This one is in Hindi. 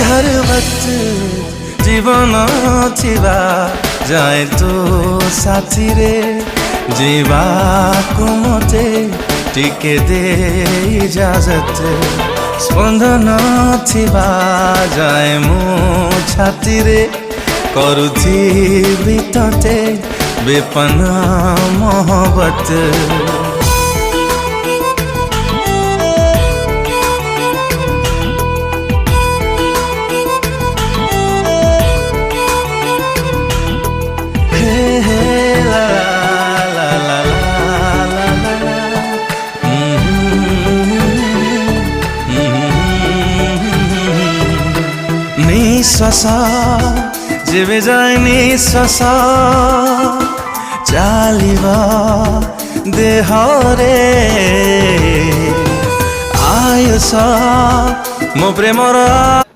हर वक्त जीवन थिबा जाए तो साथी रे जीवा को मते टिके दे इजाजत स्पंदन थिबा जाए मो छाती रे करुथी तते बेपना मोहब्बत निश्वास जेबे जाए निश्वास चालिबा देहरे आयुष मो प्रेमर